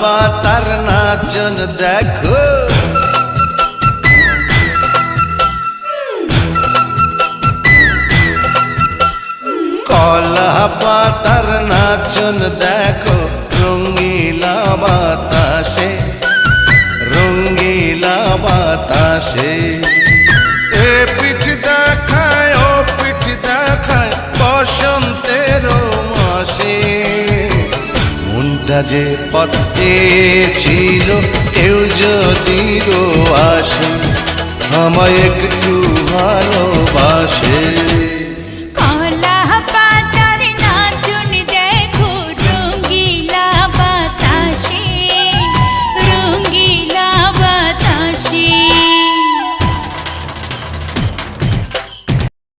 পাতার নাচন দেখো, কলা পাতার নাচন দেখো, রঙ্গিলা বাতাসে, রঙ্গিলা বাতাসে। এ পিঠ দেখায় ও পিঠ দেখায় বসন্তের মাসে। মনটা যে পথ চেয়েছিল কেউ যদি আসে, আমায় একটু ভালোবাসে।